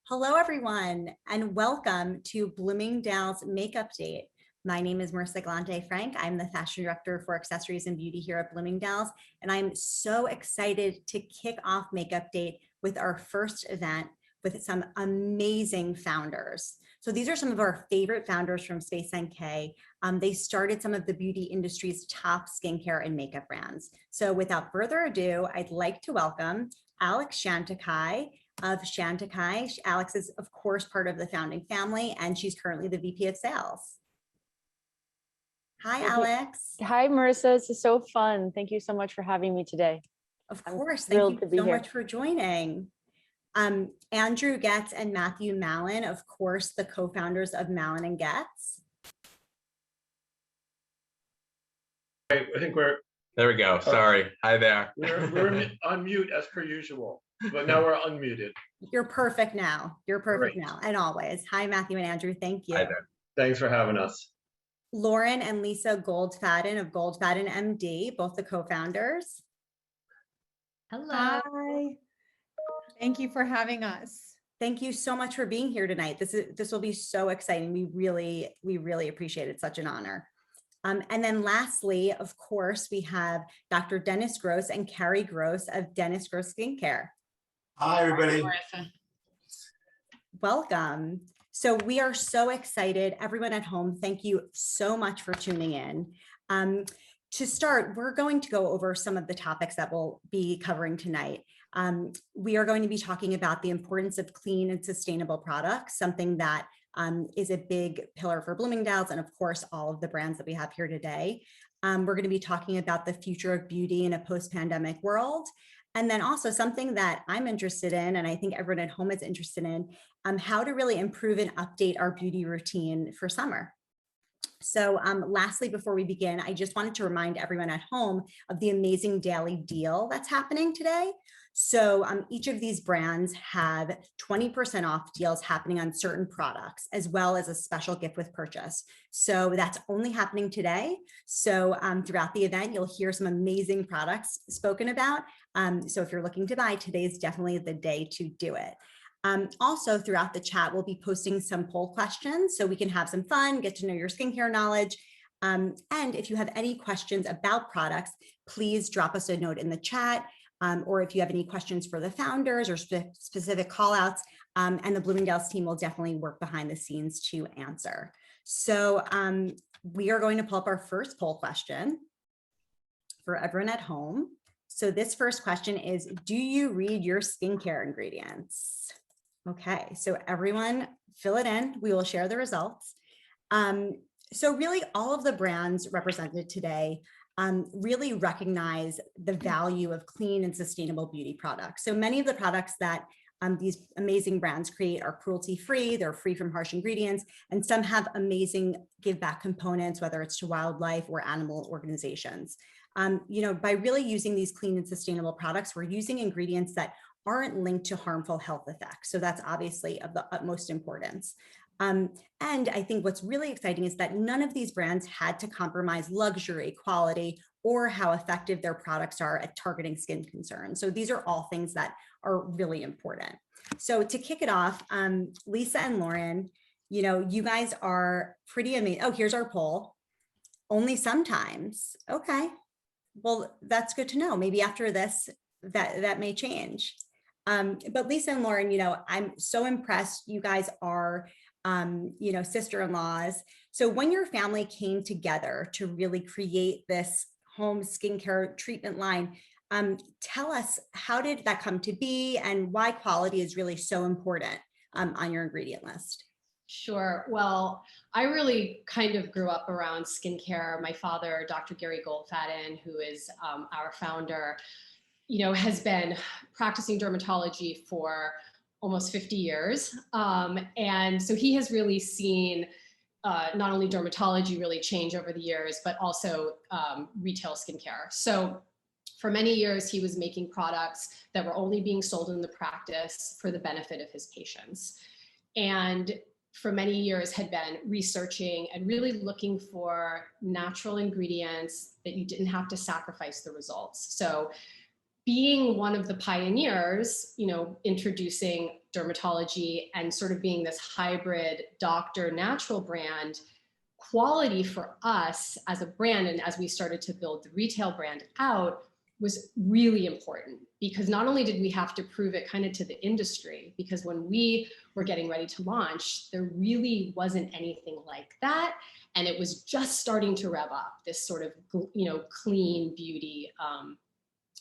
Hello, everyone, and welcome to Bloomingdale's Makeup Date. My name is Marissa Galante Frank. I'm the Fashion Director for Accessories and Beauty here at Bloomingdale's, and I'm so excited to kick off Makeup Date with our first event with some amazing founders. So these are some of our favorite founders from Space NK. They started some of the beauty industry's top skincare and makeup brands. So without further ado, I'd like to welcome Alex Chantecaille of Chantecaille. Alex is, of course, part of the founding family, and she's currently the VP of Sales. Hi, Alex. Hi, Marissa. This is so fun. Thank you so much for having me today. Of course. Thank you so much for joining. Andrew Goetz and Matthew MALIN, of course, the co-founders of MALIN+GOETZ. I think we're... There we go. Sorry. Hi there. We're on mute as per usual, but now we're unmuted. You're perfect now. You're perfect Great. now, and always. Hi, Matthew and Andrew. Thank you. Hi there. Thanks for having us. Lauren and Lisa Goldfaden of Goldfaden MD, both the co-founders. Hello. Hi. Thank you for having us. Thank you so much for being here tonight. This will be so exciting. We really appreciate it. It's such an honor. And then lastly, of course, we have Dr. Dennis Gross and Carrie Gross of Dennis Gross Skincare. Hi, everybody. Marissa. Welcome. So we are so excited. Everyone at home, thank you so much for tuning in. To start, we're going to go over some of the topics that we'll be covering tonight. We are going to be talking about the importance of clean and sustainable products, something that is a big pillar for Bloomingdale's and, of course, all of the brands that we have here today. We're going to be talking about the future of beauty in a post-pandemic world. And then also something that I'm interested in, and I think everyone at home is interested in, how to really improve and update our beauty routine for summer. So lastly, before we begin, I just wanted to remind everyone at home of the amazing daily deal that's happening today. So each of these brands have 20% off deals happening on certain products, as well as a special gift with purchase. So that's only happening today. So throughout the event, you'll hear some amazing products spoken about. So if you're looking to buy, today is definitely the day to do it. Also, throughout the chat, we'll be posting some poll questions so we can have some fun, get to know your skincare knowledge. And if you have any questions about products, please drop us a note in the chat. Or if you have any questions for the founders or specific call outs, and the Bloomingdale's team will definitely work behind the scenes to answer. So we are going to pull up our first poll question for everyone at home. So this first question is, do you read your skincare ingredients? Okay, so everyone fill it in. We will share the results. So really all of the brands represented today really recognize the value of clean and sustainable beauty products. So many of the products that these amazing brands create are cruelty-free, they're free from harsh ingredients, and some have amazing give-back components, whether it's to wildlife or animal organizations. By really using these clean and sustainable products, we're using ingredients that aren't linked to harmful health effects. So that's obviously of the utmost importance. And I think what's really exciting is that none of these brands had to compromise luxury, quality, or how effective their products are at targeting skin concerns. So these are all things that are really important. So to kick it off, Lisa and Lauren, you guys are pretty amazing. Oh, here's our poll. Only sometimes. Okay. Well, that's good to know. Maybe after this, that may change. But Lisa and Lauren, I'm so impressed. You guys are sister-in-laws. So when your family came together to really create this home skincare treatment line, tell us, how did that come to be and why quality is really so important on your ingredient list? Sure. Well, I really kind of grew up around skincare. My father, Dr. Gary Goldfaden, who is our founder, has been practicing dermatology for almost 50 years. And so he has really seen not only dermatology really change over the years, but also retail skincare. So for many years, he was making products that were only being sold in the practice for the benefit of his patients. And for many years had been researching and really looking for natural ingredients that you didn't have to sacrifice the results. So being one of the pioneers, introducing dermatology and sort of being this hybrid doctor natural brand, quality for us as a brand and as we started to build the retail brand out was really important, because not only did we have to prove it kind of to the industry, because when we were getting ready to launch, there really wasn't anything like that. And it was just starting to rev up this sort of, clean beauty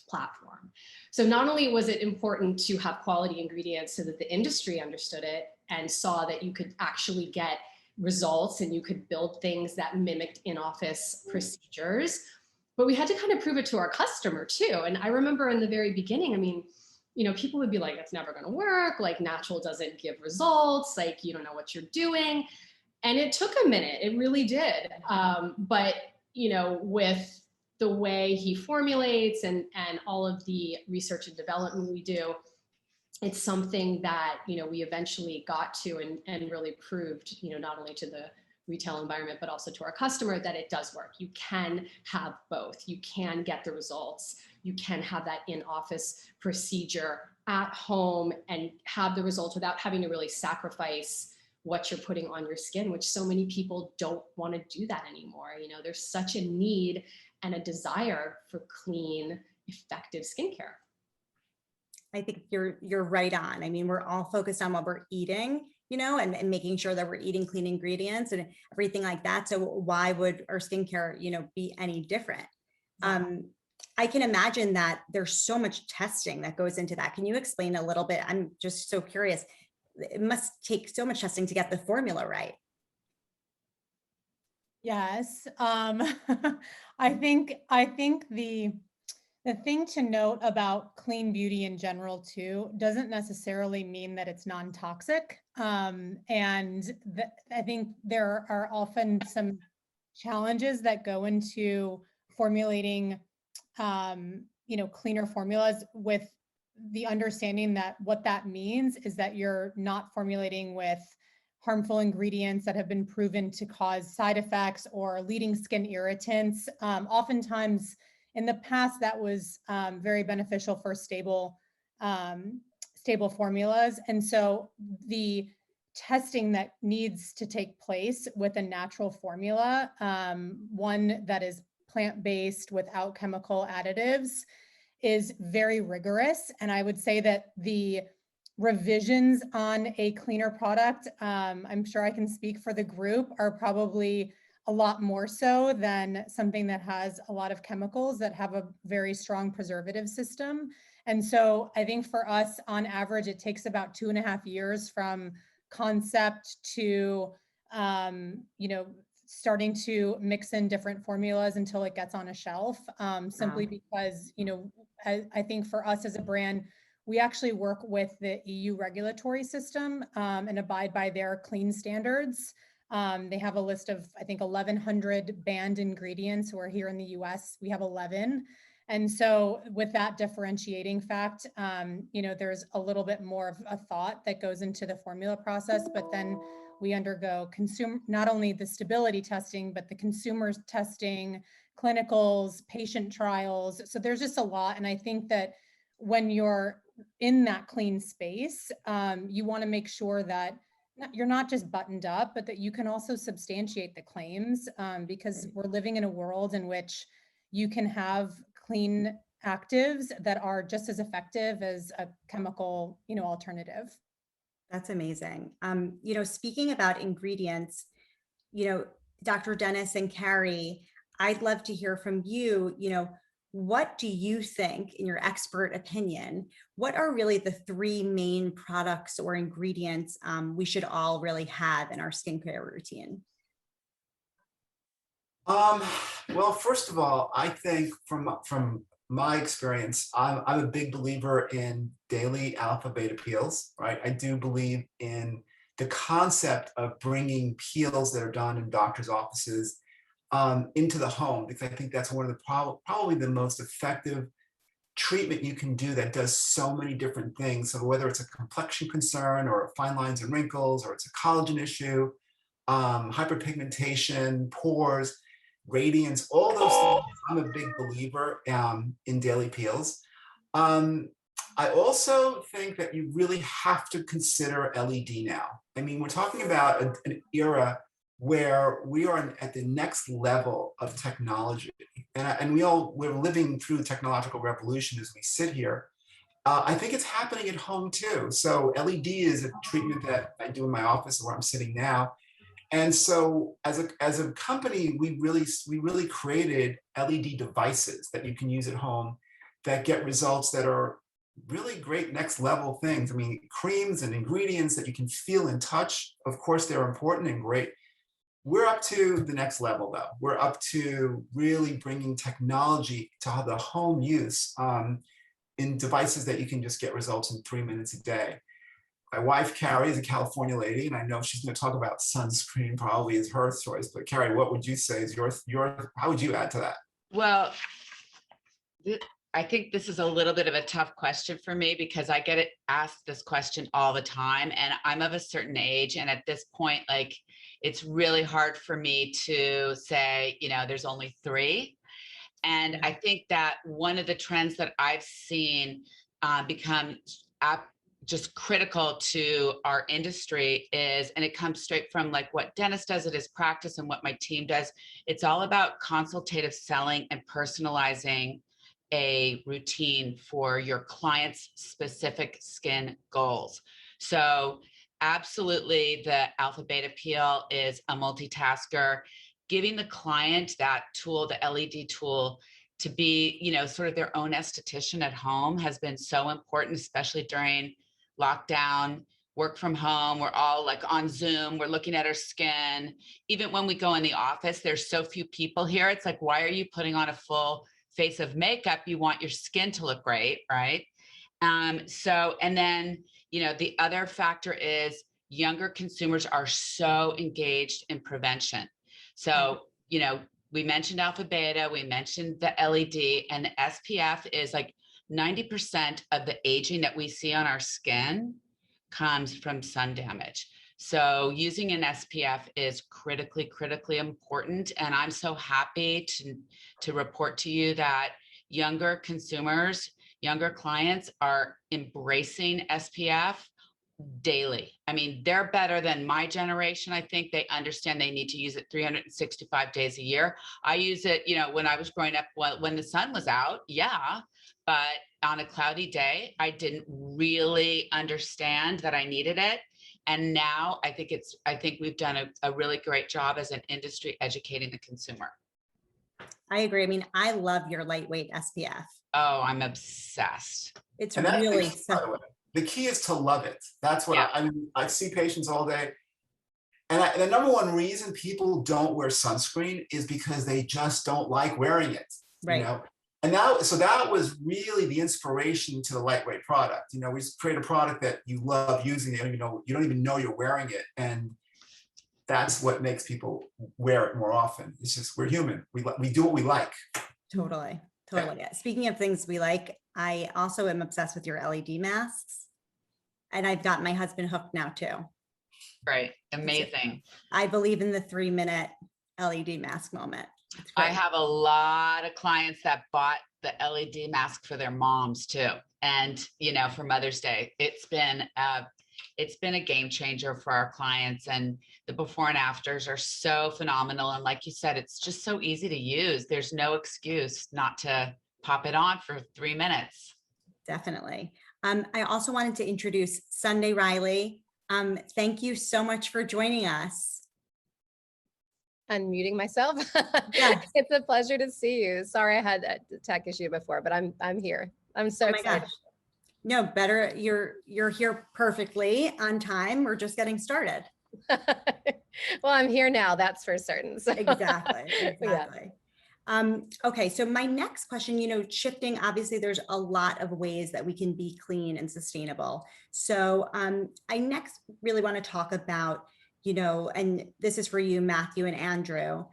platform. So not only was it important to have quality ingredients so that the industry understood it and saw that you could actually get results and you could build things that mimicked in-office procedures, but we had to kind of prove it to our customer too. And I remember in the very beginning, I mean, people would be like, it's never going to work. Like, natural doesn't give results. Like, you don't know what you're doing. And it took a minute. It really did. But, with the way he formulates and all of the research and development we do, it's something that, we eventually got to and really proved, not only to the retail environment, but also to our customer, that it does work. You can have both. You can get the results. You can have that in-office procedure at home and have the results without having to really sacrifice what you're putting on your skin, which so many people don't want to do that anymore. There's such a need and a desire for clean, effective skincare. I think you're right on. I mean, we're all focused on what we're eating, and making sure that we're eating clean ingredients and everything like that. So why would our skincare, be any different? I can imagine that there's so much testing that goes into that. Can you explain a little bit? I'm just so curious. It must take so much testing to get the formula right. Yes. I think the thing to note about clean beauty in general too doesn't necessarily mean that it's non-toxic. I think there are often some challenges that go into formulating, cleaner formulas, with the understanding that what that means is that you're not formulating with harmful ingredients that have been proven to cause side effects or leading skin irritants. Oftentimes, in the past, that was very beneficial for stable formulas. And so the testing that needs to take place with a natural formula, one that is plant-based without chemical additives, is very rigorous. And I would say that the revisions on a cleaner product, I'm sure I can speak for the group, are probably a lot more so than something that has a lot of chemicals that have a very strong preservative system. And so I think for us, on average, it takes about 2.5 years from concept to, starting to mix in different formulas until it gets on a shelf, simply because, I think for us as a brand, we actually work with the EU regulatory system and abide by their clean standards. They have a list of, I think, 1,100 banned ingredients, where here in the US, we have 11. And so with that differentiating fact, there's a little bit more of a thought that goes into the formula process, but then we undergo not only the stability testing, but the consumer testing, clinicals, patient trials. So there's just a lot. And I think that when you're in that clean space, you want to make sure that you're not just buttoned up, but that you can also substantiate the claims, because we're living in a world in which you can have clean actives that are just as effective as a chemical, alternative. That's amazing. Speaking about ingredients, Dr. Dennis and Carrie, I'd love to hear from you. What do you think, in your expert opinion, what are really the 3 main products or ingredients we should all really have in our skincare routine? Well, first of all, I think from my experience, I'm a big believer in daily alpha beta peels, right? I do believe in the concept of bringing peels that are done in doctors' offices into the home, because I think that's one of the probably the most effective treatment you can do that does so many different things. So whether it's a complexion concern or fine lines and wrinkles, or it's a collagen issue, hyperpigmentation, pores, radiance, all those things, I'm a big believer in daily peels. I also think that you really have to consider LED now. I mean, we're talking about an era where we are at the next level of technology. And we're living through the technological revolution as we sit here. I think it's happening at home too. So LED is a treatment that I do in my office where I'm sitting now. And so as a company, we really created LED devices that you can use at home that get results that are really great next level things. I mean, creams and ingredients that you can feel and touch. Of course, they're important and great. We're up to the next level though. We're up to really bringing technology to the home use in devices that you can just get results in 3 minutes a day. My wife, Carrie, is a California lady, and I know she's going to talk about sunscreen probably is her choice. But Carrie, what would you say is how would you add to that? Well, I think this is a little bit of a tough question for me because I get asked this question all the time, and I'm of a certain age. And at this point, like, it's really hard for me to say, you know, there's only 3. And I think that one of the trends that I've seen become just critical to our industry is, and it comes straight from like what Dennis does at his practice and what my team does, it's all about consultative selling and personalizing a routine for your client's specific skin goals. So absolutely, the alpha beta peel is a multitasker. Giving the client that tool, the LED tool, to be, you know, sort of their own esthetician at home has been so important, especially during lockdown, work from home. We're all like on Zoom, we're looking at our skin. Even when we go in the office, there's so few people here. It's like, why are you putting on a full face of makeup? You want your skin to look great, right? So, and then, you know, the other factor is younger consumers are so engaged in prevention. So, you know, we mentioned alpha beta, we mentioned the LED, and the SPF is like 90% of the aging that we see on our skin comes from sun damage. So using an SPF is critically important. And I'm so happy to report to you that younger consumers, younger clients are embracing SPF daily. I mean, they're better than my generation. I think they understand they need to use it 365 days a year. I use it, you know, when I was growing up, when the sun was out, yeah, but on a cloudy day, I didn't really understand that I needed it. And now I think we've done a really great job as an industry educating the consumer. I agree. I mean, I love your lightweight SPF. Oh, I'm obsessed. It's And that's really by the way. The key is to love it. That's what I mean. I see patients all day. And the number one reason people don't wear sunscreen is because they just don't like wearing it. right. You know? And so that was really the inspiration to the lightweight product. You know, we just create a product that you love using. You don't even know you're wearing it. And that's what makes people wear it more often. It's just, we're human. We do what we like. Totally. Yeah. Speaking of things we like, I also am obsessed with your LED masks. And I've got my husband hooked now too. Right. Amazing. I believe in the 3-minute LED mask moment. I have a lot of clients that bought the LED mask for their moms too. And, you know, for Mother's Day, it's been a game changer for our clients, and the before and afters are so phenomenal. And like you said, it's just so easy to use. There's no excuse not to pop it on for 3 minutes. Definitely. I also wanted to introduce Sunday Riley. Thank you so much for joining us. Unmuting myself. Yeah. It's a pleasure to see you. Sorry I had a tech issue before, but I'm here. I'm so excited. Gosh. No, better. You're here perfectly on time. We're just getting started. Well, I'm here now. That's for certain. So. Exactly. Yeah. Okay, so my next question, you know, shifting, obviously there's a lot of ways that we can be clean and sustainable. So I next really want to talk about, you know, and this is for you, Matthew and Andrew.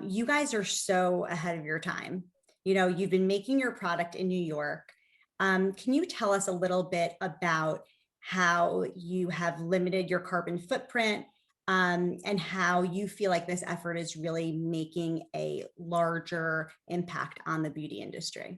You guys are so ahead of your time. You know, you've been making your product in New York. Can you tell us a little bit about how you have limited your carbon footprint? And how you feel like this effort is really making a larger impact on the beauty industry?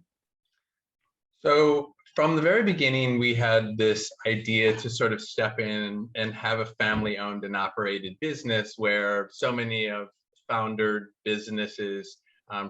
So From the very beginning, we had this idea to sort of step in and have a family-owned and operated business where so many of founder businesses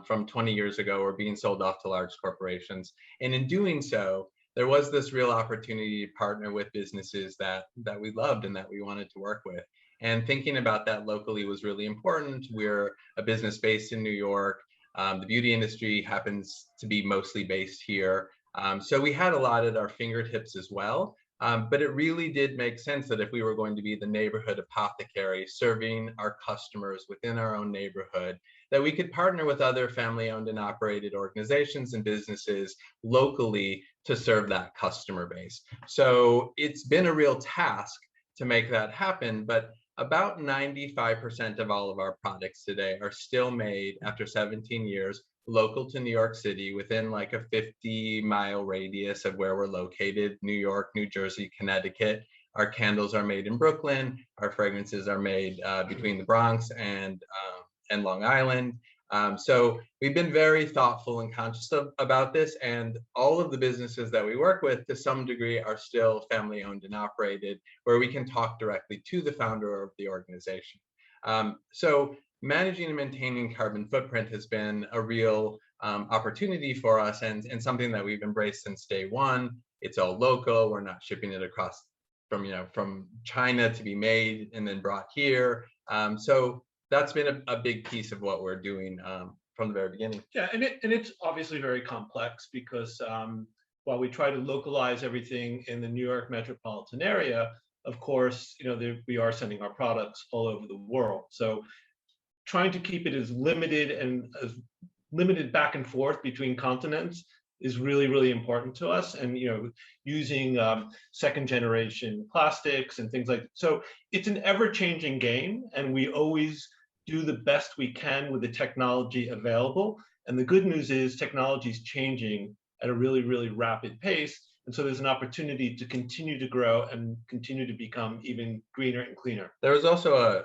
from 20 years ago were being sold off to large corporations. And in doing so, there was this real opportunity to partner with businesses that we loved and that we wanted to work with. And thinking about that locally was really important. We're a business based in New York. The beauty industry happens to be mostly based here. So we had a lot at our fingertips as well. But it really did make sense that if we were going to be the neighborhood apothecary serving our customers within our own neighborhood, that we could partner with other family-owned and operated organizations and businesses locally to serve that customer base. So it's been a real task to make that happen, but about 95% of all of our products today are still made after 17 years local to New York City within like a 50-mile radius of where we're located, New York, New Jersey, Connecticut. Our candles are made in Brooklyn. Our fragrances are made between the Bronx and Long Island. So we've been very thoughtful and conscious about this, and all of the businesses that we work with to some degree are still family owned and operated, where we can talk directly to the founder of the organization. So managing and maintaining carbon footprint has been a real opportunity for us, and something that we've embraced since day one. It's all local. We're not shipping it across from China to be made and then brought here. So that's been a big piece of what we're doing from the very beginning. Yeah, and it's obviously very complex because while we try to localize everything in the New York metropolitan area, of course, we are sending our products all over the world. So trying to keep it as limited back and forth between continents is really, really important to us. And using second generation plastics and things like that. So it's an ever-changing game, and we always do the best we can with the technology available. And the good news is technology is changing at a really, really rapid pace. And so there's an opportunity to continue to grow and continue to become even greener and cleaner. There was also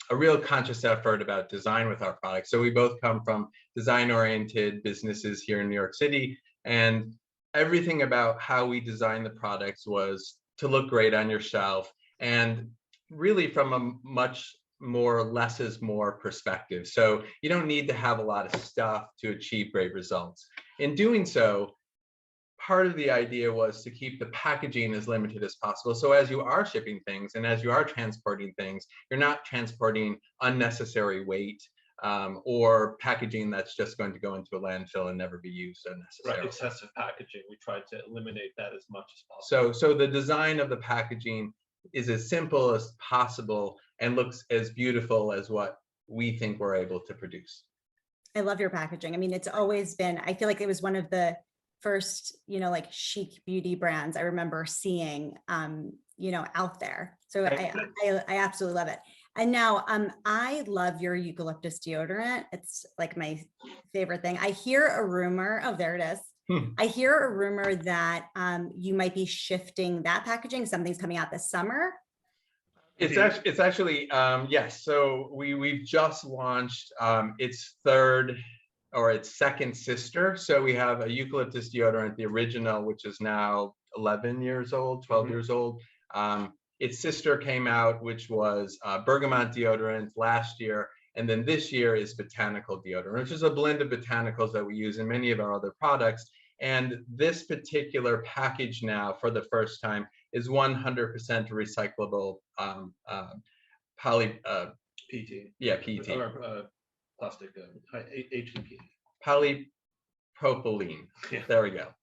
a real conscious effort about design with our products. So we both come from design-oriented businesses here in New York City, and everything about how we design the products was to look great on your shelf, and really from a much more less is more perspective. So you don't need to have a lot of stuff to achieve great results. In doing so, part of the idea was to keep the packaging as limited as possible. So as you are shipping things and as you are transporting things, you're not transporting unnecessary weight or packaging that's just going to go into a landfill and never be used unnecessarily. Right, excessive packaging. We tried to eliminate that as much as possible. So the design of the packaging is as simple as possible and looks as beautiful as what we think we're able to produce. I love your packaging. I mean, it's always been, I feel like it was one of the first, like chic beauty brands I remember seeing, out there. So I absolutely love it. And now I love your eucalyptus deodorant. It's like my favorite thing. I hear a rumor, oh, there it is. I hear a rumor that you might be shifting that packaging. Something's coming out this summer. It's actually yes. So we've just launched its second sister. So we have a eucalyptus deodorant, the original, which is now 11 years old, 12 years old. Its sister came out, which was bergamot deodorant last year. And then this year is botanical deodorant, which is a blend of botanicals that we use in many of our other products. And this particular package now, for the first time, is 100% recyclable PET. Yeah, PET. Or plastic, HDPE. Polypropylene. Yeah. There we go.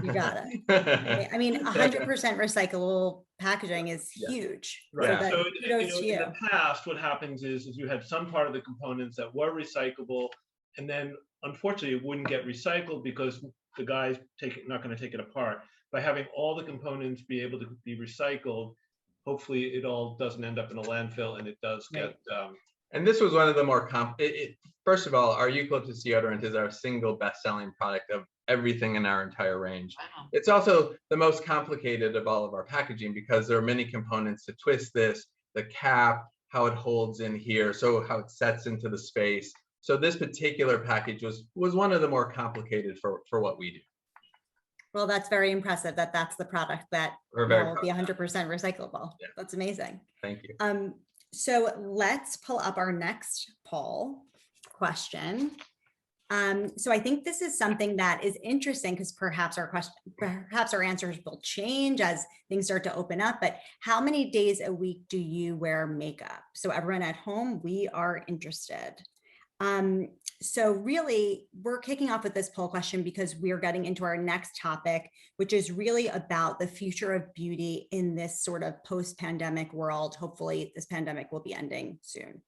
You got it. I mean, 100% recyclable packaging is huge. Right. So, in the past, what happens is you had some part of the components that were recyclable, and then unfortunately it wouldn't get recycled because the guys not going to take it apart. By having all the components be able to be recycled, hopefully it all doesn't end up in a landfill, and it does get. And this was one of the more first of all, our eucalyptus deodorant is our single best-selling product of everything in our entire range. Wow. It's also the most complicated of all of our packaging because there are many components to twist this, the cap, how it holds in here, so how it sets into the space. So this particular package was one of the more complicated for what we do. Well, that's very impressive that that's the product that We're very will be proud of 100% recyclable. Yeah. That's amazing. Thank you. So let's pull up our next poll question. So I think this is something that is interesting because perhaps our answers will change as things start to open up, but how many days a week do you wear makeup? So everyone at home, we are interested. So really, we're kicking off with this poll question because we're getting into our next topic, which is really about the future of beauty in this sort of post-pandemic world. Hopefully this pandemic will be ending soon.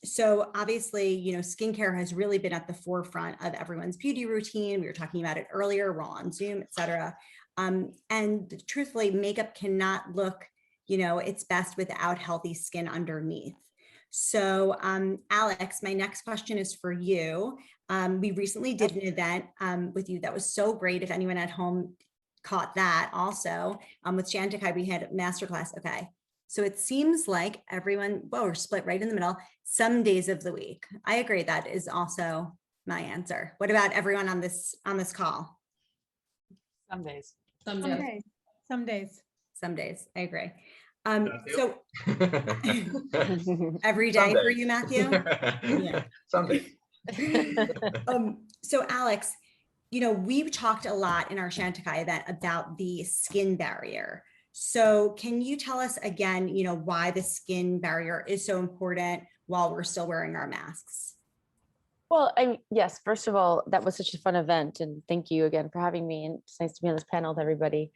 So obviously, you know, skincare has really been at the forefront of everyone's beauty routine. We were talking about it earlier, we're all on Zoom, et cetera. And truthfully, makeup cannot look, you know, its best without healthy skin underneath. So Alex, my next question is for you. We recently did an event with you that was so great. If anyone at home caught that also, with Chantecaille, we had a masterclass. Okay. So it seems like everyone, well, we're split right in the middle, some days of the week. I agree. That is also my answer. What about everyone on this call? Some days. Some Some days. days. Some days. Some days. I agree. Matthew? So every day Some for days. you, Matthew? Yeah. Someday. So Alex, you know, we've talked a lot in our Chantecaille event about the skin barrier. So can you tell us again, you know, why the skin barrier is so important while we're still wearing our masks? Well, yes, first of all, that was such a fun event, and thank you again for having me, and it's nice to be on this panel with everybody.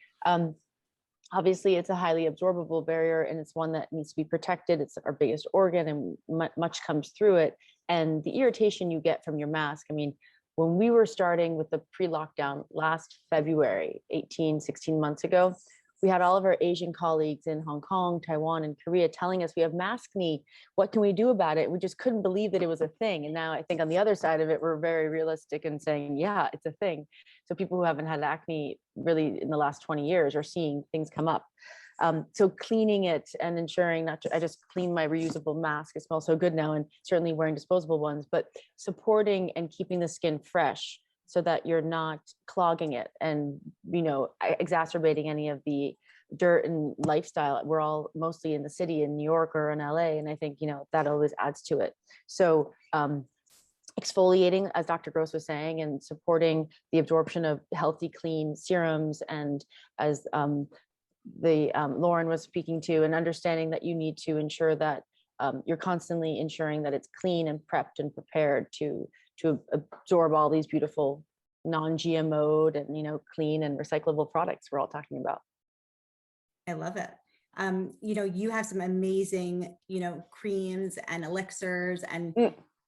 Obviously, it's a highly absorbable barrier, and it's one that needs to be protected. It's our biggest organ, and much comes through it. And the irritation you get from your mask, I mean, when we were starting with the pre-lockdown last February, 16 months ago, we had all of our Asian colleagues in Hong Kong, Taiwan, and Korea telling us we have mask knee. What can we do about it? We just couldn't believe that it was a thing. And now I think on the other side of it, we're very realistic and saying, yeah, it's a thing. So people who haven't had acne really in the last 20 years are seeing things come up. So cleaning it and ensuring I just clean my reusable mask. It smells so good now, and certainly wearing disposable ones, but supporting and keeping the skin fresh so that you're not clogging it and, you know, exacerbating any of the dirt and lifestyle. We're all mostly in the city in New York or in LA. And I think, you know, that always adds to it. So exfoliating, as Dr. Gross was saying, and supporting the absorption of healthy, clean serums. And as Lauren was speaking to, and understanding that you need to ensure that you're constantly ensuring that it's clean and prepped and prepared to absorb all these beautiful non-GMO'd and, you know, clean and recyclable products we're all talking about. I love it. You know, you have some amazing, you know, creams and elixirs and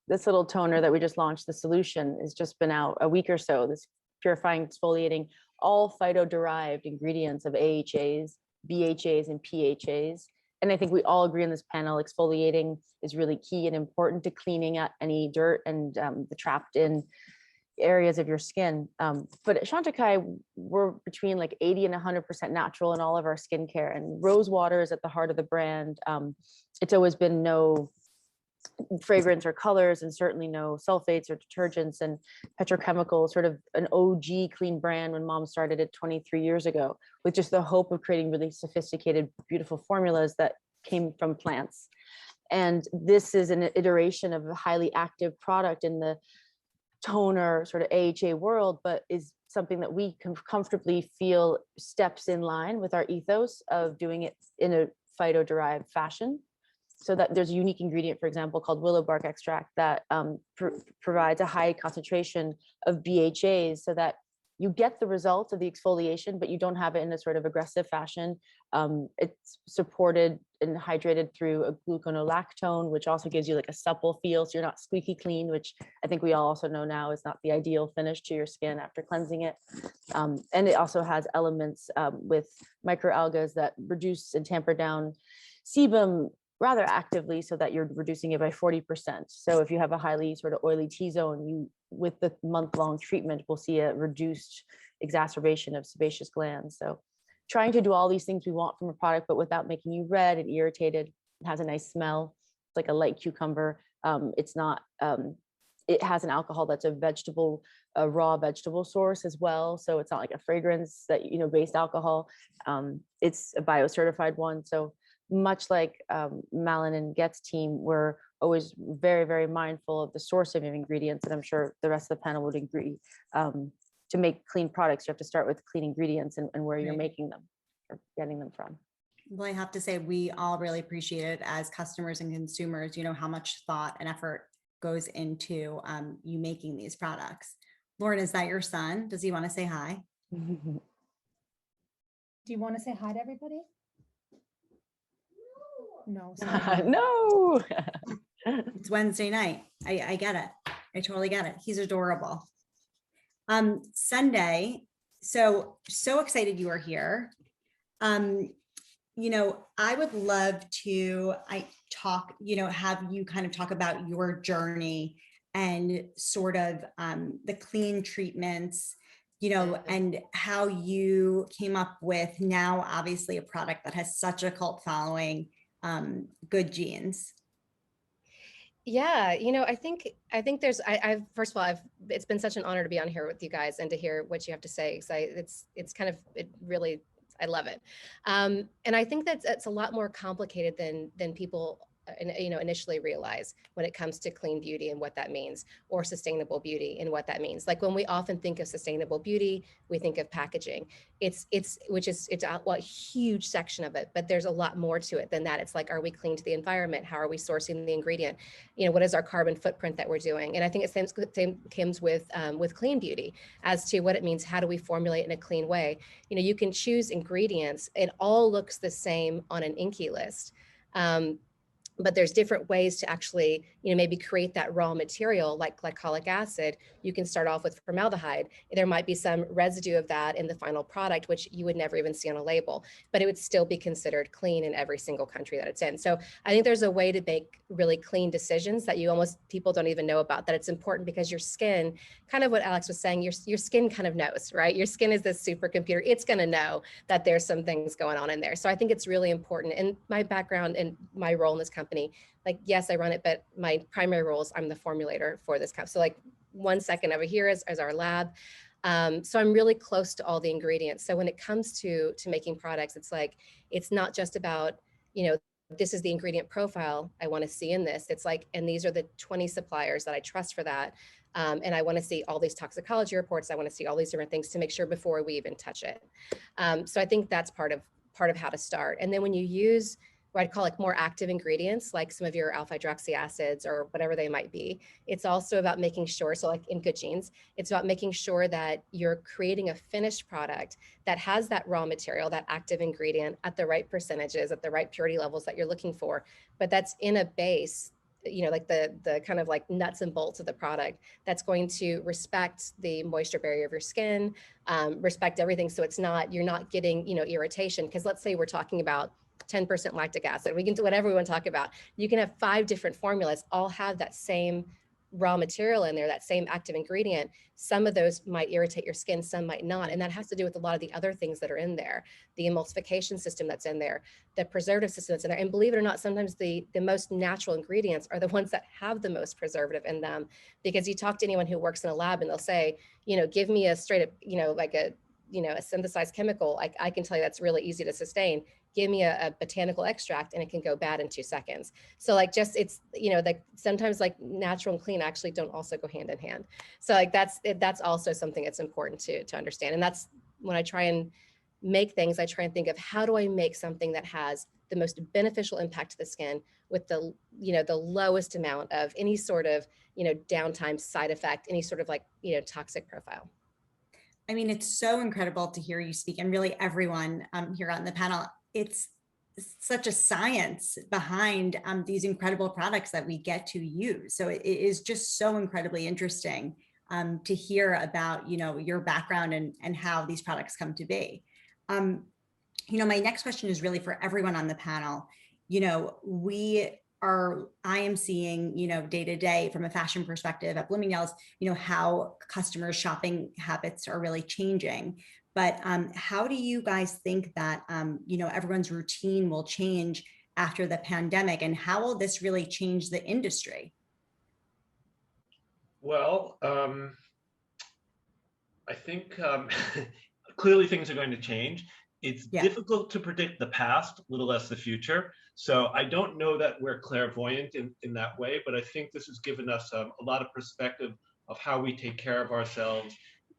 this little toner that we just launched, the solution, has just been out a week or so. This purifying, exfoliating, all phyto-derived ingredients of AHAs, BHAs, and PHAs. And I think we all agree on this panel, exfoliating is really key and important to cleaning out any dirt and the trapped in areas of your skin. But at Chantecaille, we're between like 80 and 100% natural in all of our skincare, and rose water is at the heart of the brand. It's always been no fragrance or colors, and certainly no sulfates or detergents and petrochemicals, sort of an OG clean brand when mom started it 23 years ago, with just the hope of creating really sophisticated, beautiful formulas that came from plants. And this is an iteration of a highly active product in the toner sort of AHA world, but is something that we can comfortably feel steps in line with our ethos of doing it in a phyto-derived fashion. So that there's a unique ingredient, for example, called willow bark extract that provides a high concentration of BHAs so that you get the results of the exfoliation, but you don't have it in a sort of aggressive fashion. It's supported and hydrated through a gluconolactone, which also gives you like a supple feel. So you're not squeaky clean, which I think we all also know now is not the ideal finish to your skin after cleansing it. And it also has elements with microalgae that reduce and tamper down sebum rather actively, so that you're reducing it by 40%. So if you have a highly sort of oily T-zone, you, with the month-long treatment, will see a reduced exacerbation of sebaceous glands. So trying to do all these things we want from a product, but without making you red and irritated. It has a nice smell. It's like a light cucumber. It's not it has an alcohol that's a raw vegetable source as well. So it's not like a fragrance that, based alcohol. It's a bio-certified one. So much like MALIN and GOETZ team, we're always very, very mindful of the sourcing of ingredients. And I'm sure the rest of the panel would agree. To make clean products, you have to start with clean ingredients and where you're making them or getting them from. Well, I have to say, we all really appreciate it as customers and consumers, how much thought and effort goes into you making these products. Lauren, is that your son? Does he want to say hi? Do you want to say hi to everybody? No. Sorry. No. It's Wednesday night. I get it. I totally get it. He's adorable. Sunday, so excited you are here. I would love to have you kind of talk about your journey and sort of the clean treatments, and how you came up with now obviously a product that has such a cult following, Good Genes. Yeah, I think there's, I've first of all, it's been such an honor to be on here with you guys and to hear what you have to say. Because I love it. And I think that's a lot more complicated than people initially realize when it comes to clean beauty and what that means, or sustainable beauty and what that means. Like when we often think of sustainable beauty, we think of packaging. It's a huge section of it, but there's a lot more to it than that. It's like, are we clean to the environment? How are we sourcing the ingredient? What is our carbon footprint that we're doing? And I think it same comes with clean beauty as to what it means. How do we formulate in a clean way? You can choose ingredients. It all looks the same on an INCI list. But there's different ways to actually, maybe create that raw material like glycolic acid. You can start off with formaldehyde. There might be some residue of that in the final product, which you would never even see on a label, but it would still be considered clean in every single country that it's in. So I think there's a way to make really clean decisions that people don't even know about, that it's important because your skin, kind of what Alex was saying, your skin kind of knows, right? Your skin is this supercomputer. It's going to know that there's some things going on in there. So I think it's really important. And my background and my role in this company, like, yes, I run it, but my primary role is I'm the formulator for this company. So like 1 second over here is our lab. So I'm really close to all the ingredients. So when it comes to making products, it's like, it's not just about, this is the ingredient profile I want to see in this. It's like, and these are the 20 suppliers that I trust for that. And I want to see all these toxicology reports. I want to see all these different things to make sure before we even touch it. So I think that's part of how to start. And then when you use what I'd call like more active ingredients, like some of your alpha hydroxy acids or whatever they might be, it's also about making sure, so like in Good Genes, it's about making sure that you're creating a finished product that has that raw material, that active ingredient at the right percentages, at the right purity levels that you're looking for, but that's in a base, like the kind of like nuts and bolts of the product that's going to respect the moisture barrier of your skin, respect everything. So you're not getting, irritation. Because let's say we're talking about 10% lactic acid. We can do whatever we want to talk about. You can have 5 different formulas, all have that same raw material in there, that same active ingredient. Some of those might irritate your skin, some might not. And that has to do with a lot of the other things that are in there, the emulsification system that's in there, the preservative system that's in there. And believe it or not, sometimes the most natural ingredients are the ones that have the most preservative in them. Because you talk to anyone who works in a lab and they'll say, give me a straight up, like a synthesized chemical. I can tell you that's really easy to sustain. Give me a botanical extract and it can go bad in 2 seconds. So like it's, like sometimes like natural and clean actually don't also go hand in hand. So like that's also something that's important to understand. And that's when I try and make things, I try and think of how do I make something that has the most beneficial impact to the skin with the, the lowest amount of any sort of, downtime, side effect, any sort of like, toxic profile. I mean, it's so incredible to hear you speak, and really everyone here on the panel. It's such a science behind these incredible products that we get to use. So it is just so incredibly interesting to hear about, your background and how these products come to be. My next question is really for everyone on the panel. I am seeing, day to day from a fashion perspective at Bloomingdale's, how customers' shopping habits are really changing. But how do you guys think that, everyone's routine will change after the pandemic, and how will this really change the industry? Well, I think clearly things are going to change. It's difficult to predict the past, little less the future. So I don't know that we're clairvoyant in that way, but I think this has given us a lot of perspective of how we take care of ourselves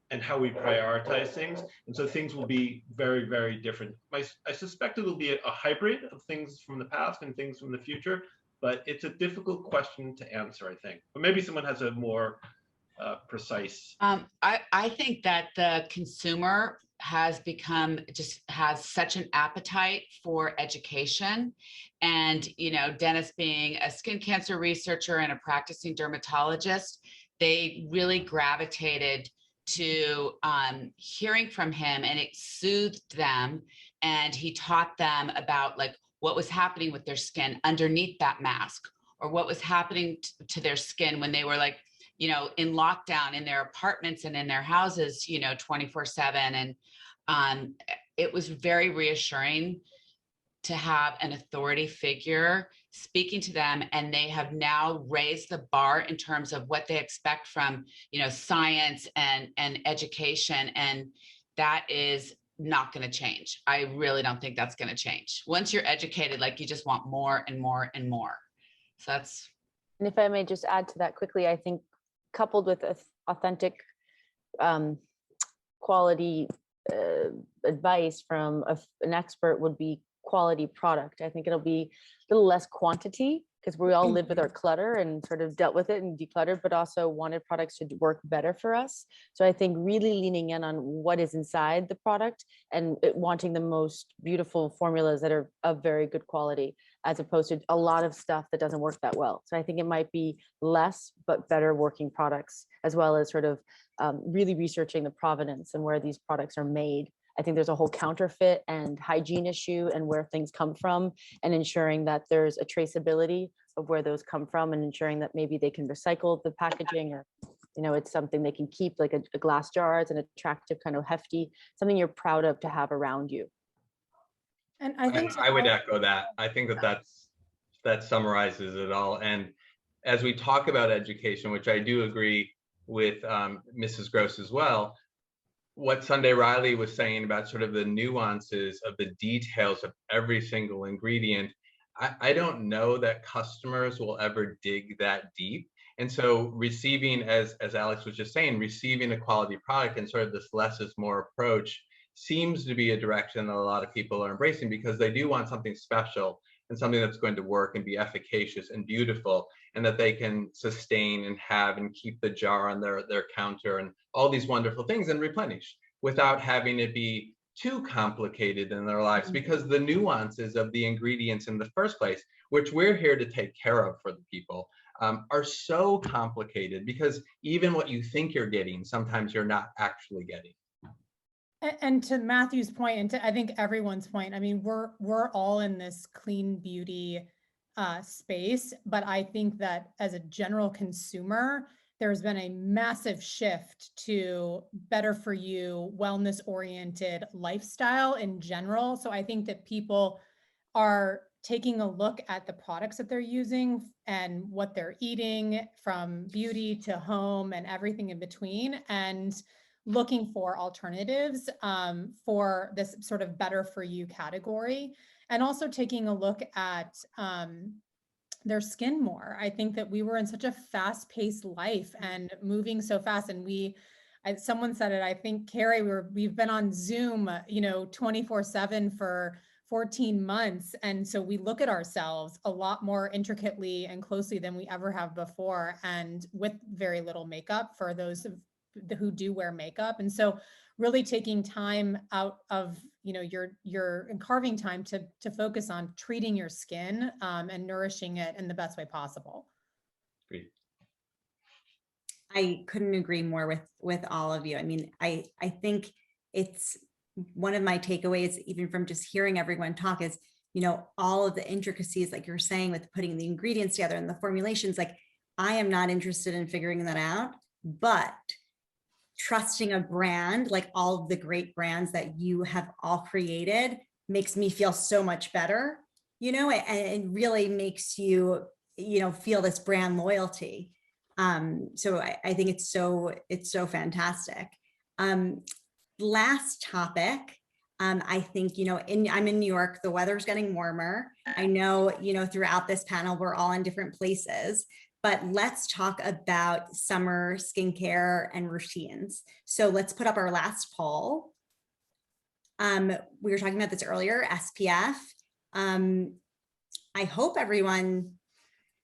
and how we prioritize things. And so things will be very, very different. I suspect it'll be a hybrid of things from the past and things from the future, but it's a difficult question to answer, I think. But maybe someone has a more precise. I think that the consumer has such an appetite for education. And, Dennis being a skin cancer researcher and a practicing dermatologist, they really gravitated to hearing from him, and it soothed them. And he taught them about like what was happening with their skin underneath that mask, or what was happening to their skin when they were like, in lockdown in their apartments and in their houses, 24/7. And it was very reassuring to have an authority figure speaking to them. And they have now raised the bar in terms of what they expect from, science and education. And that is not going to change. I really don't think that's going to change. Once you're educated, like you just want more and more and more. So that's. And if I may just add to that quickly, I think coupled with authentic quality advice from an expert would be quality product. I think it'll be a little less quantity, because we all live with our clutter and sort of dealt with it and decluttered, but also wanted products to work better for us. So I think really leaning in on what is inside the product and wanting the most beautiful formulas that are of very good quality, as opposed to a lot of stuff that doesn't work that well. So I think it might be less, but better working products, as well as sort of really researching the provenance and where these products are made. I think there's a whole counterfeit and hygiene issue and where things come from, and ensuring that there's a traceability of where those come from, and ensuring that maybe they can recycle the packaging, or, it's something they can keep, like a glass jar. It's an attractive kind of hefty, something you're proud of to have around you. And I think I would echo that. I think that summarizes it all. And as we talk about education, which I do agree with Mrs. Gross as well, what Sunday Riley was saying about sort of the nuances of the details of every single ingredient, I don't know that customers will ever dig that deep. And so receiving, as Alex was just saying, receiving a quality product and sort of this less is more approach seems to be a direction that a lot of people are embracing, because they do want something special and something that's going to work and be efficacious and beautiful, and that they can sustain and have and keep the jar on their counter and all these wonderful things and replenish without having it be too complicated in their lives, because the nuances of the ingredients in the first place, which we're here to take care of for the people, are so complicated, because even what you think you're getting, sometimes you're not actually getting. And to Matthew's point, and to I think everyone's point, I mean, we're all in this clean beauty space, but I think that as a general consumer, there's been a massive shift to better for you, wellness oriented lifestyle in general. So I think that people are taking a look at the products that they're using and what they're eating, from beauty to home and everything in between, and looking for alternatives for this sort of better for you category, and also taking a look at their skin more. I think that we were in such a fast-paced life and moving so fast, and someone said it, I think, Carrie, we've been on Zoom 24/7 for 14 months, and so we look at ourselves a lot more intricately and closely than we ever have before, and with very little makeup for those who do wear makeup. And so really taking time out of your and carving time to focus on treating your skin and nourishing it in the best way possible. Great. I couldn't agree more with all of you. I mean, I think it's one of my takeaways, even from just hearing everyone talk, is all of the intricacies, like you're saying, with putting the ingredients together and the formulations. Like, I am not interested in figuring that out, but trusting a brand, like all of the great brands that you have all created, makes me feel so much better, and it really makes you, feel this brand loyalty. So I think it's so fantastic. Last topic. I think, I'm in New York, the weather's getting warmer. I know, throughout this panel, we're all in different places, but let's talk about summer skincare and routines. So let's put up our last poll. We were talking about this earlier, SPF. I hope everyone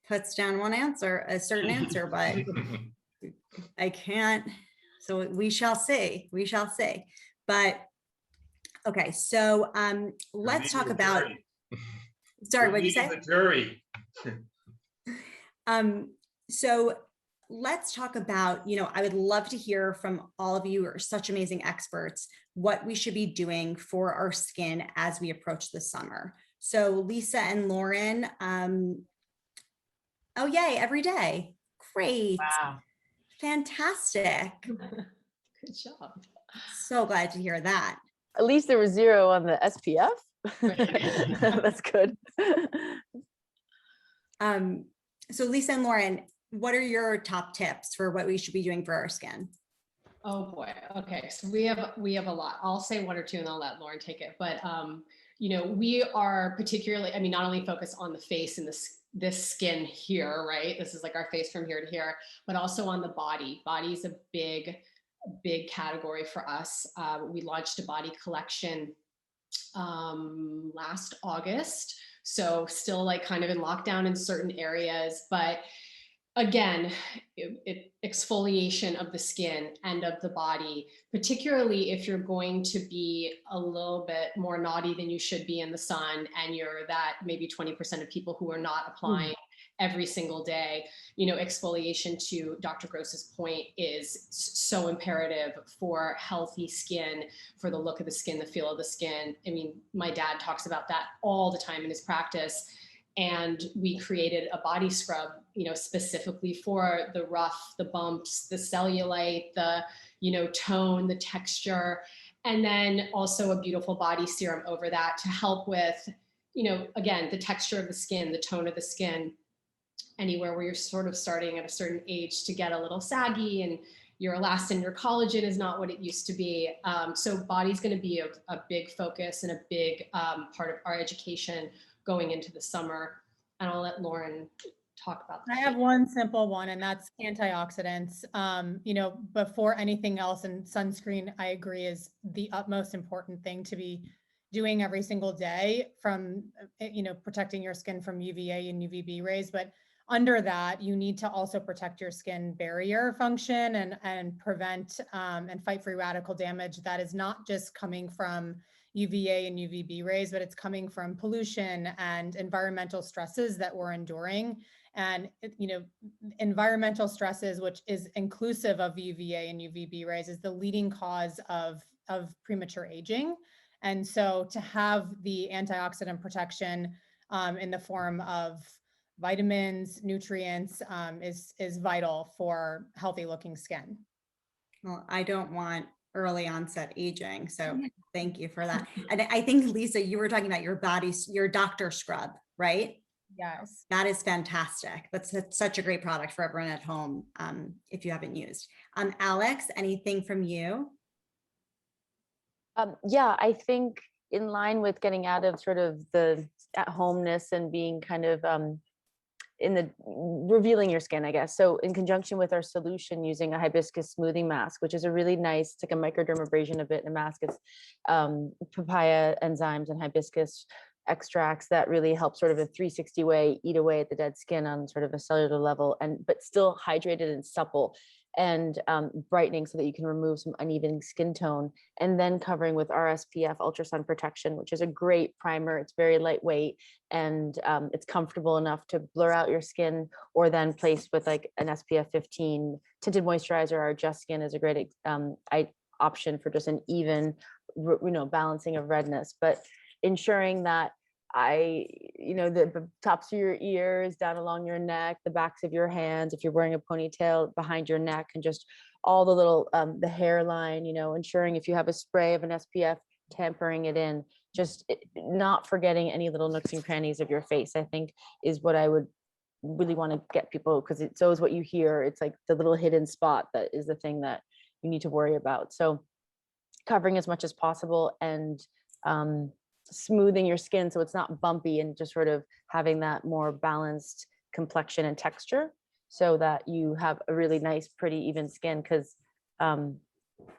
puts down a certain answer, but I can't. So we shall see, but okay, so let's talk about, sorry, what did you say? The jury. So let's talk about, I would love to hear from all of you who are such amazing experts, what we should be doing for our skin as we approach the summer. So Lisa and Lauren, oh yay, every day. Great. Wow. Fantastic. Good job. So glad to hear that. At least there was 0 on the SPF. That's good. So Lisa and Lauren, what are your top tips for what we should be doing for our skin? Oh boy. Okay. So we have a lot. I'll say 1 or 2 and I'll let Lauren take it. But, we are particularly, not only focused on the face and this skin here, right? This is like our face from here to here, but also on the body. Body's a big category for us. We launched a body collection last August. So still like kind of in lockdown in certain areas, but again, exfoliation of the skin and of the body, particularly if you're going to be a little bit more naughty than you should be in the sun, and you're that maybe 20% of people who are not applying every single day. Exfoliation, to Dr. Gross's point, is so imperative for healthy skin, for the look of the skin, the feel of the skin. My dad talks about that all the time in his practice. And we created a body scrub, specifically for the rough, the bumps, the cellulite, the, tone, the texture, and then also a beautiful body serum over that to help with, again, the texture of the skin, the tone of the skin, anywhere where you're sort of starting at a certain age to get a little saggy and your elastin, your collagen is not what it used to be. So body's going to be a big focus and a big part of our education going into the summer. And I'll let Lauren talk about that. I have one simple one, and that's antioxidants. Before anything else, and sunscreen, I agree, is the utmost important thing to be doing every single day, from, protecting your skin from UVA and UVB rays. But under that, you need to also protect your skin barrier function and prevent and fight free radical damage that is not just coming from UVA and UVB rays, but it's coming from pollution and environmental stresses that we're enduring. And, environmental stresses, which is inclusive of UVA and UVB rays, is the leading cause of premature aging. And so to have the antioxidant protection in the form of vitamins, nutrients, is vital for healthy looking skin. Well, I don't want early onset aging, so thank you for that. And I think, Lisa, you were talking about your doctor scrub, right? Yes. That is fantastic. That's such a great product for everyone at home, if you haven't used. Alex, anything from you? Yeah, I think in line with getting out of sort of the at-homeness and being kind of in the revealing your skin, I guess. So in conjunction with our solution, using a hibiscus smoothing mask, which is a really nice, it's like a microdermabrasion of it in a mask. It's papaya enzymes and hibiscus extracts that really help sort of a 360 way, eat away at the dead skin on sort of a cellular level, but still hydrated and supple and brightening, so that you can remove some uneven skin tone, and then covering with our SPF ultra sun protection, which is a great primer. It's very lightweight, and it's comfortable enough to blur out your skin, or then placed with like an SPF 15 tinted moisturizer. Our Just Skin is a great option for just an even, balancing of redness, but ensuring that the tops of your ears, down along your neck, the backs of your hands, if you're wearing a ponytail, behind your neck, and just all the little, the hairline, ensuring if you have a spray of an SPF, tampering it in, just not forgetting any little nooks and crannies of your face, I think is what I would really want to get people, because it's always what you hear. It's like the little hidden spot that is the thing that you need to worry about. So covering as much as possible, and smoothing your skin so it's not bumpy, and just sort of having that more balanced complexion and texture, so that you have a really nice, pretty, even skin. Because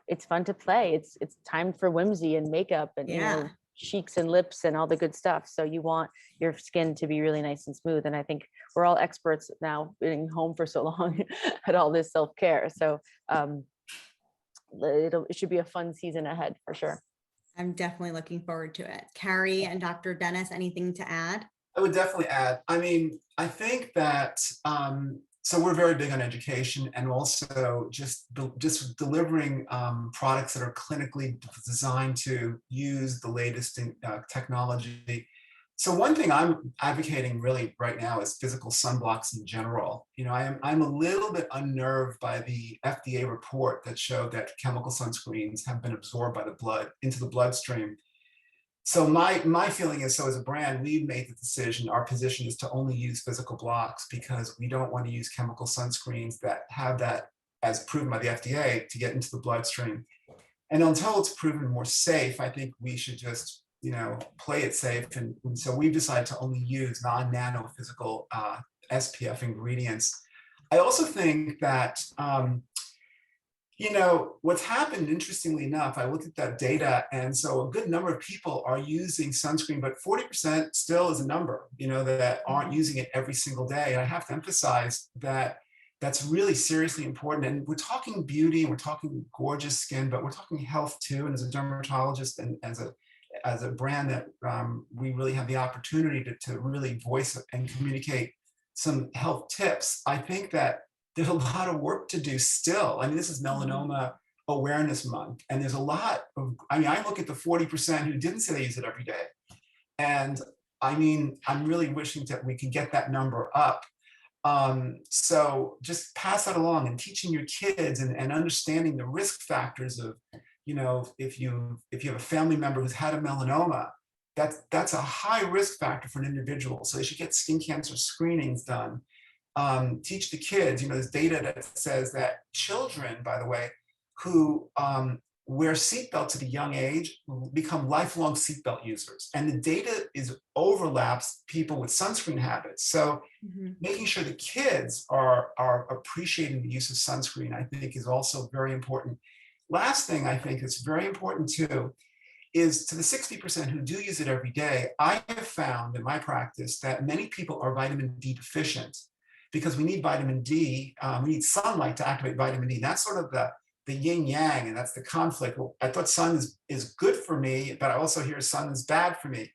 it's fun to play. It's time for whimsy and makeup and you know, cheeks and lips and all the good stuff. So you want your skin to be really nice and smooth. And I think we're all experts now, being home for so long at all this self-care. So it should be a fun season ahead for sure. I'm definitely looking forward to it. Carrie and Dr. Dennis, anything to add? I would definitely add, I mean, I think that, so we're very big on education, and also just delivering products that are clinically designed to use the latest in technology. So one thing I'm advocating really right now is physical sunblocks in general. You know, I'm a little bit unnerved by the FDA report that showed that chemical sunscreens have been absorbed by the blood into the bloodstream. So my feeling is, so as a brand, we've made the decision, our position is to only use physical blocks, because we don't want to use chemical sunscreens that have that, as proven by the FDA, to get into the bloodstream. And until it's proven more safe, I think we should just, you know, play it safe. And so we've decided to only use non-nano physical SPF ingredients. I also think that, you know, what's happened, interestingly enough, I looked at that data, and so a good number of people are using sunscreen, but 40% still is a number, you know, that aren't using it every single day. And I have to emphasize that that's really seriously important. And we're talking beauty, and we're talking gorgeous skin, but we're talking health too. And as a dermatologist and as a brand that we really have the opportunity to really voice and communicate some health tips, I think that there's a lot of work to do still. I mean, this is Melanoma Awareness Month, and there's a lot of, I mean, I look at the 40% who didn't say they use it every day. And I mean, I'm really wishing that we can get that number up. So just pass that along, and teaching your kids and understanding the risk factors of, you know, if you have a family member who's had a melanoma, that's a high risk factor for an individual. So they should get skin cancer screenings done. Teach the kids, you know, there's data that says that children, by the way, who wear seatbelts at a young age become lifelong seatbelt users. And the data overlaps people with sunscreen habits. So making sure the kids are appreciating the use of sunscreen, I think, is also very important. Last thing I think is very important too is, to the 60% who do use it every day, I have found in my practice that many people are vitamin D deficient, because we need vitamin D, we need sunlight to activate vitamin D. That's sort of the yin yang, and that's the conflict. Well, I thought sun is good for me, but I also hear sun is bad for me.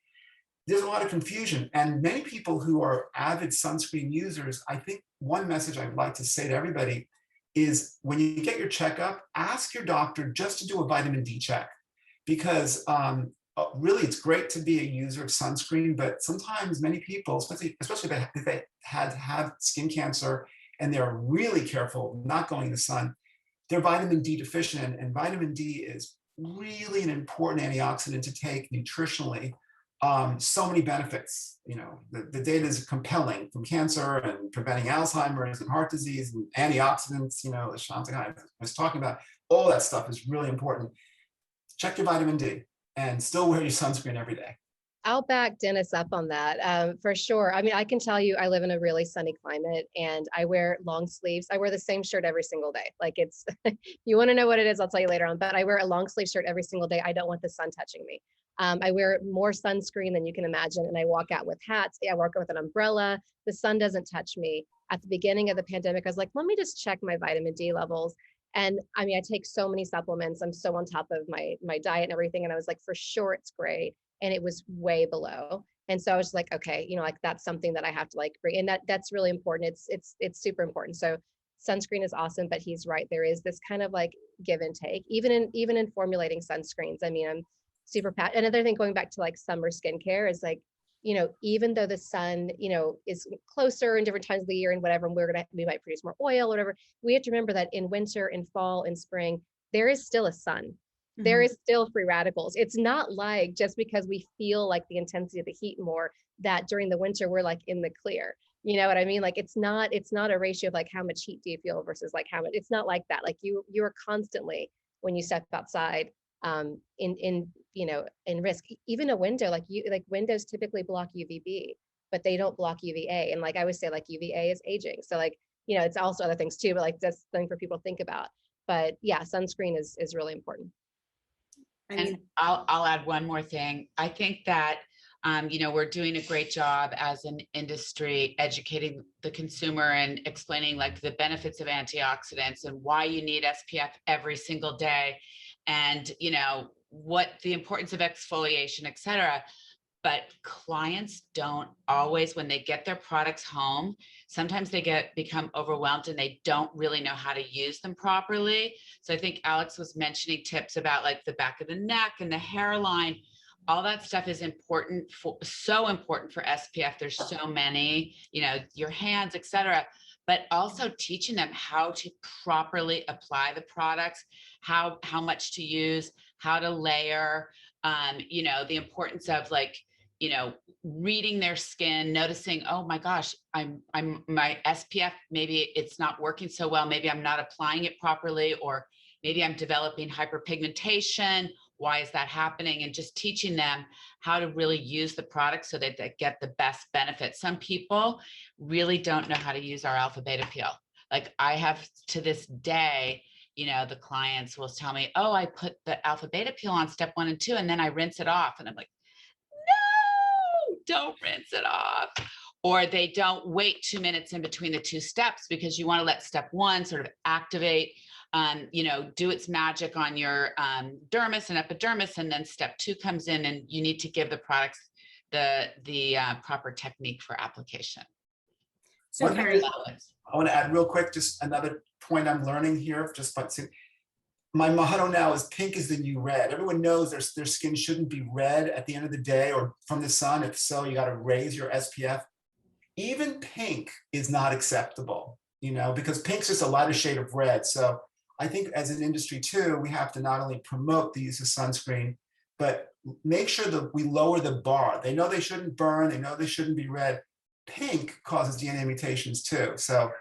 There's a lot of confusion, and many people who are avid sunscreen users, I think one message I'd like to say to everybody is, when you get your checkup, ask your doctor just to do a vitamin D check, because really it's great to be a user of sunscreen, but sometimes many people, especially if they have skin cancer and they're really careful not going in the sun, they're vitamin D deficient, and vitamin D is really an important antioxidant to take nutritionally. So many benefits, you know, the data is compelling, from cancer and preventing Alzheimer's and heart disease and antioxidants, you know, the Chantecaille was talking about, all that stuff is really important. Check your vitamin D and still wear your sunscreen every day. I'll back Dennis up on that for sure. I mean, I can tell you, I live in a really sunny climate, and I wear long sleeves. I wear the same shirt every single day. Like, it's, you want to know what it is, I'll tell you later on, but I wear a long sleeve shirt every single day. I don't want the sun touching me. I wear more sunscreen than you can imagine, and I walk out with hats. I walk out with an umbrella. The sun doesn't touch me. At the beginning of the pandemic, I was like, let me just check my vitamin D levels. And I mean, I take so many supplements. I'm so on top of my diet and everything. And I was like, for sure, it's great. And it was way below. And so I was like, okay, you know, like, that's something that I have to like bring. And that's really important. It's super important. So sunscreen is awesome, but he's right. There is this kind of like give and take, even in formulating sunscreens. I mean, I'm super passionate. Another thing, going back to like summer skincare, is like, you know, even though the sun, you know, is closer in different times of the year and whatever, and we might produce more oil or whatever, we have to remember that in winter, in fall, in spring, there is still a sun. There is still free radicals. It's not like, just because we feel like the intensity of the heat more, that during the winter we're like in the clear. You know what I mean? Like it's not a ratio of like how much heat do you feel versus like how much, it's not like that. Like you are constantly, when you step outside, in you know, in risk. Even a window, like windows typically block UVB, but they don't block UVA. And like I always say, like UVA is aging. So like, you know, it's also other things too, but like that's something for people to think about. But yeah, sunscreen is really important. I And mean, I'll add one more thing. I think that, you know, we're doing a great job as an industry educating the consumer and explaining like the benefits of antioxidants and why you need SPF every single day, and you know what the importance of exfoliation, et cetera. But clients don't always, when they get their products home, sometimes they become overwhelmed and they don't really know how to use them properly. So I think Alex was mentioning tips about like the back of the neck and the hairline. All that stuff is important, so important for SPF. There's so many, you know, your hands, etc. But also teaching them how to properly apply the products, how much to use, how to layer, you know, the importance of like, you know, reading their skin, noticing, oh my gosh, I'm my SPF, maybe it's not working so well. Maybe I'm not applying it properly, or maybe I'm developing hyperpigmentation. Why is that happening? And just teaching them how to really use the product so that they get the best benefit. Some people really don't know how to use our alpha beta peel. Like I have to this day, you know, the clients will tell me, oh, I put the alpha beta peel on step 1 and 2, and then I rinse it off. And I'm like, no, don't rinse it off. Or they don't wait 2 minutes in between the 2 steps because you want to let step 1 sort of activate, you know, do its magic on your dermis and epidermis, and then step 2 comes in, and you need to give the products the proper technique for application. so Carrie, I want to add real quick, just another point I'm learning here, just by my motto now is pink is the new red. Everyone knows their skin shouldn't be red at the end of the day or from the sun. If so, you got to raise your SPF. Even pink is not acceptable, you know, because pink's just a lighter shade of red. So I think as an industry too, we have to not only promote the use of sunscreen, but make sure that we lower the bar. They know they shouldn't burn. They know they shouldn't be red. Pink causes DNA mutations too. So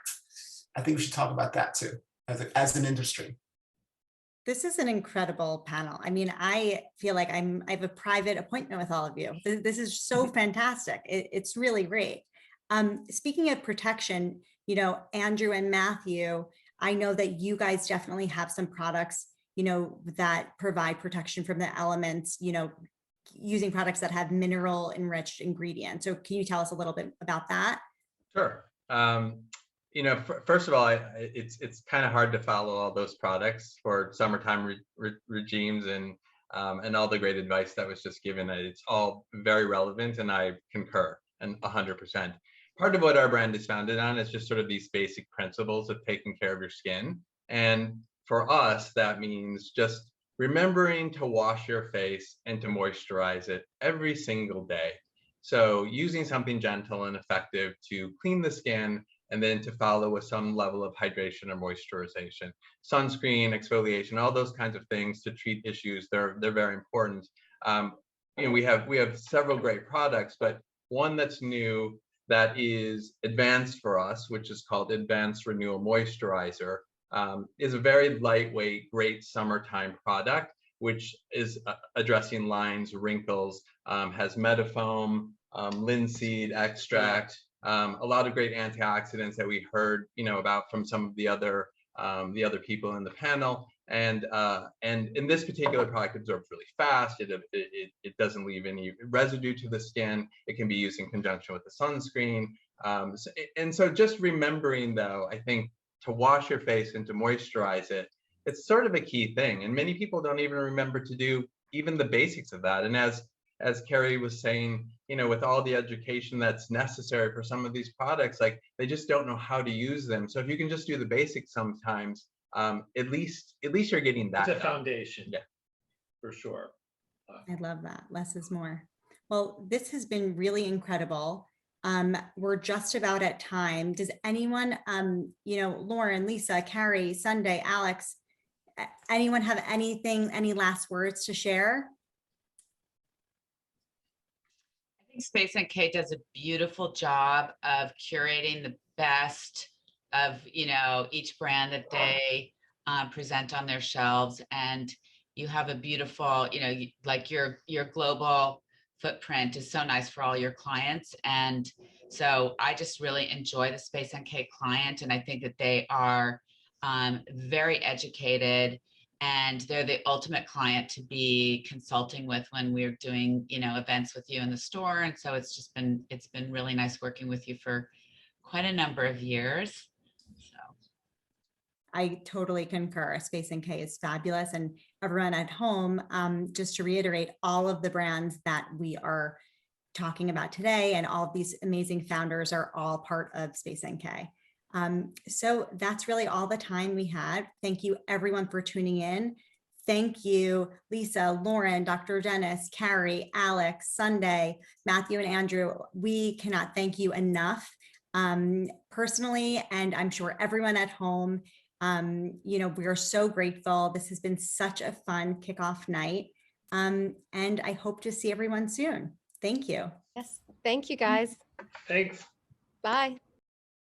I think we should talk about that too, as an industry. this is an incredible panel. I mean, I feel like I have a private appointment with all of you. This is so fantastic. It's really great. Speaking of protection, you know, Andrew and Matthew, I know that you guys definitely have some products, you know, that provide protection from the elements, you know, using products that have mineral enriched ingredients. So can you tell us a little bit about that? Sure. You know, first of all, it's kind of hard to follow all those products for summertime regimes and all the great advice that was just given. It's all very relevant, and I concur and 100%. Part of what our brand is founded on is just sort of these basic principles of taking care of your skin. And for us, that means just remembering to wash your face and to moisturize it every single day. So using something gentle and effective to clean the skin, and then to follow with some level of hydration or moisturization. Sunscreen, exfoliation, all those kinds of things to treat issues, they're very important. You know, we have several great products, but one that's new that is advanced for us, which is called Advanced Renewal Moisturizer, is a very lightweight, great summertime product, which is addressing lines, wrinkles, has metafoam, linseed extract, a lot of great antioxidants that we heard, you know, about from some of the other people in the panel. And in this particular product, it absorbs really fast. It doesn't leave any residue to the skin. It can be used in conjunction with the sunscreen. So just remembering, though, I think to wash your face and to moisturize it, it's sort of a key thing. And many people don't even remember to do even the basics of that. And as Carrie was saying, you know, with all the education that's necessary for some of these products, like they just don't know how to use them. So if you can just do the basics sometimes, at least you're getting that. It's a foundation. Yeah, for sure. I love that. Less is more. Well, this has been really incredible. We're just about at time. Does anyone, you know, Lauren, Lisa, Carrie, Sunday, Alex, anyone have anything, any last words to share? think Space NK does a beautiful job of curating the best of, you know, each brand that they present on their shelves. And you have a beautiful, you know, like your global footprint is so nice for all your clients. And so I just really enjoy the Space NK client. And I think that they are very educated, and they're the ultimate client to be consulting with when we're doing, you know, events with you in the store. And so it's been really nice working with you for quite a number of years. So I totally concur. Space NK is fabulous. And everyone at home, just to reiterate, all of the brands that we are talking about today and all of these amazing founders are all part of Space NK. So that's really all the time we had. Thank you everyone for tuning in. Thank you, Lisa, Lauren, Dr. Dennis, Carrie, Alex, Sunday, Matthew, and Andrew. We cannot thank you enough personally, and I'm sure everyone at home. You know, we are so grateful. This has been such a fun kickoff night. And I hope to see everyone soon. Thank you. Yes. Thank you, guys. Thanks. Bye.